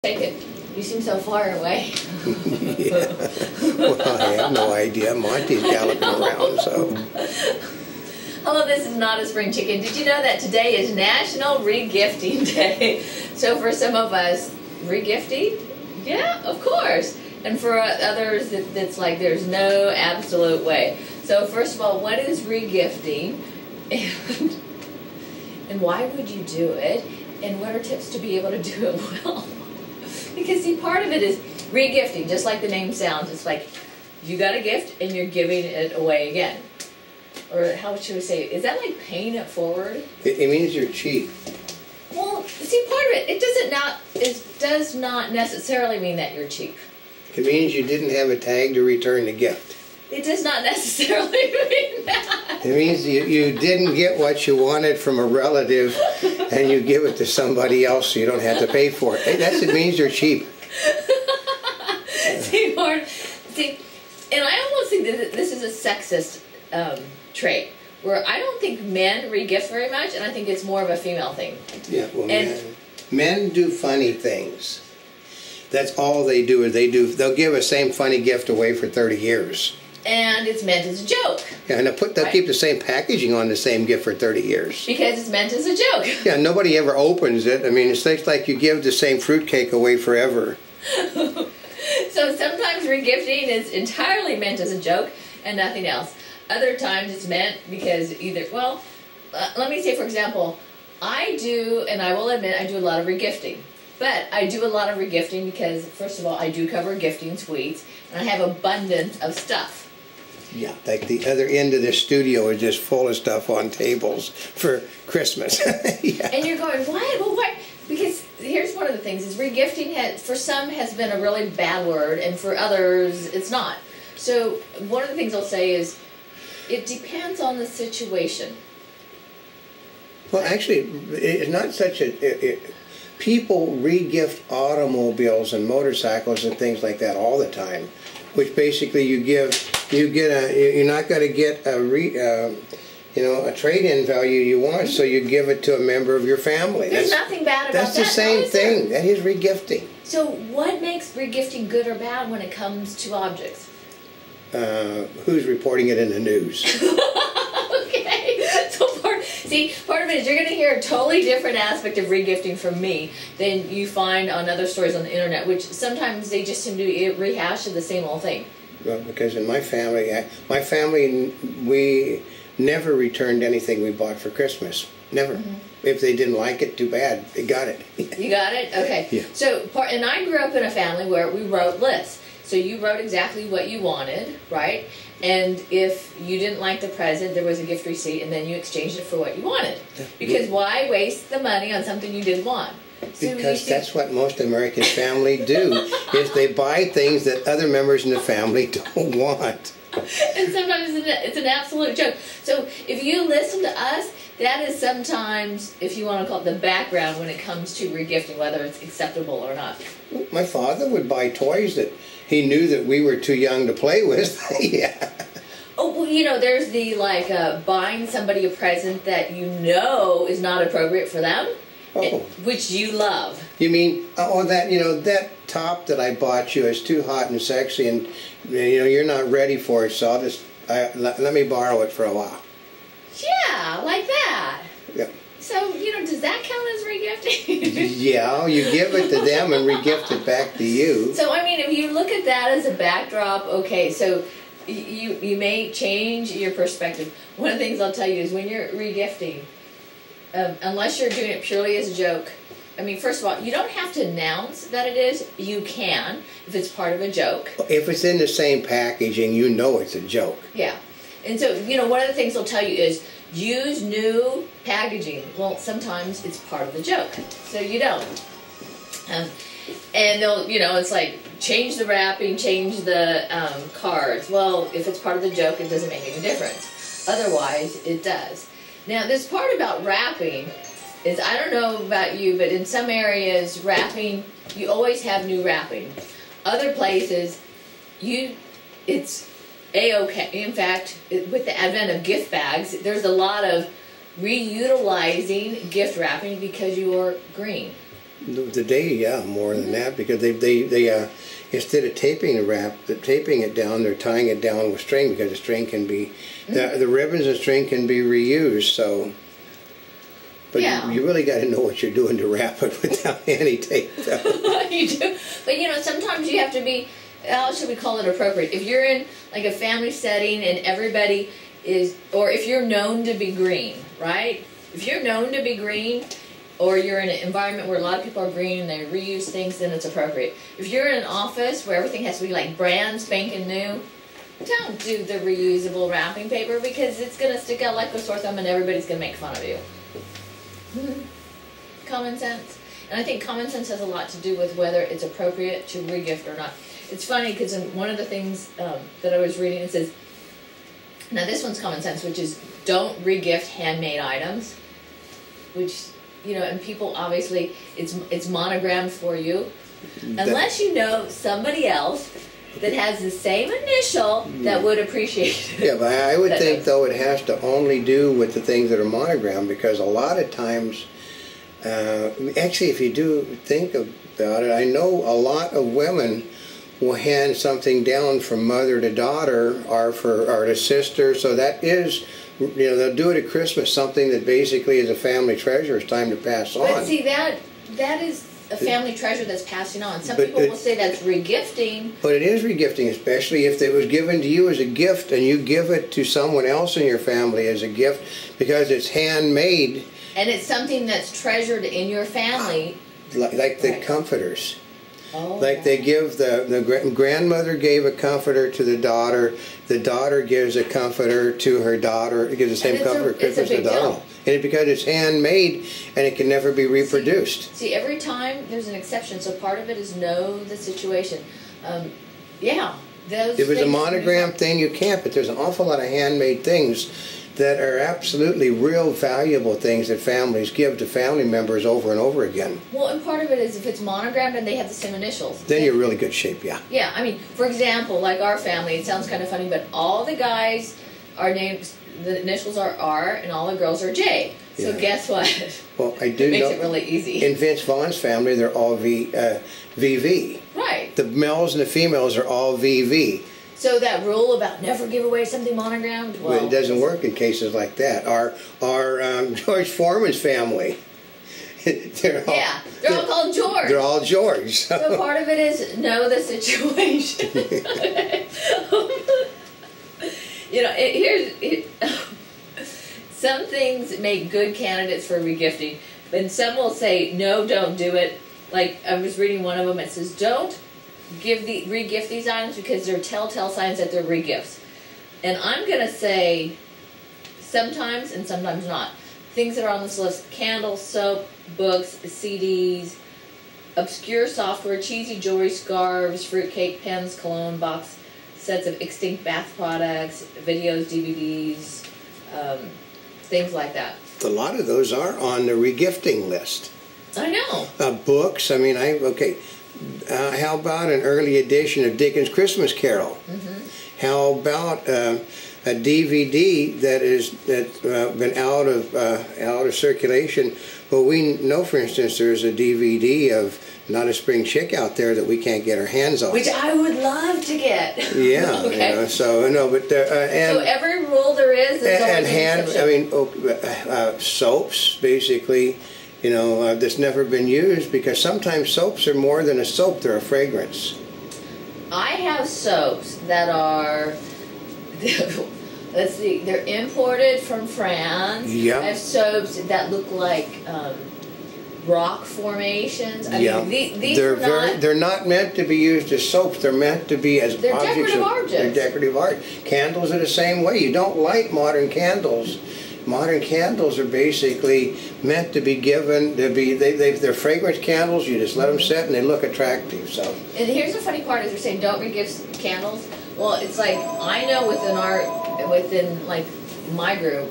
take it? You seem so far away. Yeah. Well, I have no idea. Monty's galloping around, so. Hello, this is Not a Spring Chicken. Did you know that today is National Regifting Day? So for some of us, regifting? Yeah, of course. And for others, it's like there's no absolute way. So first of all, what is regifting? And why would you do it? And what are tips to be able to do it well? Because see, part of it is regifting, just like the name sounds. It's like you got a gift and you're giving it away again. Or how should we say it? Is that like paying it forward? It means you're cheap. Well, see, part of it does not necessarily mean that you're cheap. It means you didn't have a tag to return the gift. It does not necessarily mean that. It means you didn't get what you wanted from a relative and you give it to somebody else so you don't have to pay for it. Hey, it means you're cheap. See, and I almost think that this is a sexist trait, where I don't think men regift very much, and I think it's more of a female thing. Yeah, well, men do funny things. That's all they do. They'll give a same funny gift away for 30 years. And it's meant as a joke. Yeah, and they'll keep the same packaging on the same gift for 30 years. Because it's meant as a joke. Yeah, nobody ever opens it. I mean, it's like you give the same fruitcake away forever. So sometimes regifting is entirely meant as a joke and nothing else. Other times it's meant because let me say, for example, I will admit I do a lot of regifting. But I do a lot of regifting because, first of all, I do cover gifting suites, and I have abundance of stuff. Yeah, like the other end of the studio is just full of stuff on tables for Christmas. Yeah. And you're going, what? Well, what? Because here's one of the things, is regifting for some has been a really bad word, and for others it's not. So one of the things I'll say is, it depends on the situation. Well, actually, it's not such a... People regift automobiles and motorcycles and things like that all the time, which basically you're not going to get a trade-in value you want, so you give it to a member of your family. There's nothing bad about that. That's the same thing. That is regifting. So what makes regifting good or bad when it comes to objects? Who's reporting it in the news? Okay, so part of it is you're going to hear a totally different aspect of regifting from me than you find on other stories on the internet, which sometimes they just seem to rehash the same old thing. Well, because in my family, we never returned anything we bought for Christmas. Never. Mm-hmm. If they didn't like it, too bad. They got it. You got it? Okay. Yeah. So, and I grew up in a family where we wrote lists. So you wrote exactly what you wanted, right? And if you didn't like the present, there was a gift receipt, and then you exchanged it for what you wanted. Because why waste the money on something you didn't want? So because that's what most American families do, is they buy things that other members in the family don't want. And sometimes it's an absolute joke. So if you listen to us, that is sometimes, if you want to call it, the background when it comes to regifting, whether it's acceptable or not. My father would buy toys that he knew that we were too young to play with. Yeah. Oh, well, there's the, buying somebody a present that you know is not appropriate for them, which you love. You mean, that top that I bought you is too hot and sexy, and, you're not ready for it, so let me borrow it for a while. Yeah, like that. Yeah. So, does that count as regifting? Yeah, you give it to them and regift it back to you. So, if you look at that as a backdrop, okay, so you may change your perspective. One of the things I'll tell you is when you're regifting, unless you're doing it purely as a joke, first of all, you don't have to announce that it is. You can, if it's part of a joke. If it's in the same packaging, you know it's a joke. Yeah. And so, one of the things they'll tell you is use new packaging. Well, sometimes it's part of the joke, so you don't. And they'll, it's like change the wrapping, change the cards. Well, if it's part of the joke, it doesn't make any difference. Otherwise, it does. Now, this part about wrapping is, I don't know about you, but in some areas, wrapping, you always have new wrapping. Other places, it's A-okay. In fact, with the advent of gift bags, there's a lot of reutilizing gift wrapping because you're green. The day, yeah, more than that, because they instead of taping it down, they're tying it down with string, because the string can be the ribbons and string can be reused. So, but yeah. you really got to know what you're doing to wrap it without any tape. You do, but you know, sometimes you have to be. How should we call it appropriate? If you're in like a family setting and everybody is, or if you're known to be green, right? If you're known to be green, or you're in an environment where a lot of people are green and they reuse things, then it's appropriate. If you're in an office where everything has to be like brand spanking new, don't do the reusable wrapping paper, because it's going to stick out like a sore thumb and everybody's going to make fun of you. Common sense. And I think common sense has a lot to do with whether it's appropriate to regift or not. It's funny because in one of the things that I was reading, it says, now this one's common sense, which is don't regift handmade items, which, you know, and people obviously, it's monogrammed for you, unless you know somebody else that has the same initial that would appreciate it. Yeah, but I would think, though, it has to only do with the things that are monogrammed, because a lot of times, actually, if you do think about it, I know a lot of women will hand something down from mother to daughter or to sister, so that is, you know, they'll do it at Christmas, something that basically is a family treasure. It's time to pass on. But see, that is a family treasure that's passing on. Some people will say that's regifting. But it is regifting, especially if it was given to you as a gift and you give it to someone else in your family as a gift, because it's handmade. And it's something that's treasured in your family. Like the comforters. Oh, like they give the grandmother gave a comforter to the daughter gives a comforter to her daughter. It gives the same comforter to the daughter. And because it's handmade and it can never be reproduced. See, every time there's an exception, so part of it is know the situation. Yeah. If it's a monogram thing, you can't, but there's an awful lot of handmade things that are absolutely real valuable things that families give to family members over and over again. Well, and part of it is if it's monogrammed and they have the same initials. Then you're in really good shape, yeah. Yeah, I mean, for example, like our family, it sounds kind of funny, but all the guys are named, the initials are R, and all the girls are J. So guess what? Well, I do it makes know it really easy. In Vince Vaughn's family, they're all VV. Right. The males and the females are all VV. So that rule about never give away something monogrammed, well, it doesn't work in cases like that. Our George Foreman's family, they're all called George. They're all George. So part of it is know the situation. You know, some things make good candidates for regifting, and some will say no, don't do it. Like I was reading one of them, it says don't regift these items because they're telltale signs that they're regifts. And I'm going to say sometimes and sometimes not. Things that are on this list: candles, soap, books, CDs, obscure software, cheesy jewelry, scarves, fruitcake, pens, cologne, box sets of extinct bath products, videos, DVDs, things like that. A lot of those are on the regifting list. I know. Books, I mean, how about an early edition of Dickens' Christmas Carol? How about a DVD that's been out of circulation? Well, we know, for instance, there's a DVD of Not a Spring Chick out there that we can't get our hands on. Which I would love to get. Yeah. Okay. You know, so no, but and so every rule there is and always an exception. Soaps basically. You know, that's never been used, because sometimes soaps are more than a soap, they're a fragrance. I have soaps that are, let's see, they're imported from France. Yeah. I have soaps that look like rock formations. I mean, these are not... They're not meant to be used as soaps, they're meant to be as objects. They're decorative art. Candles are the same way. You don't light modern candles. Modern candles are basically meant to be given to be. They're fragrance candles. You just let them sit and they look attractive. So. And here's the funny part: is they're saying don't regift candles. Well, it's like I know within like my group,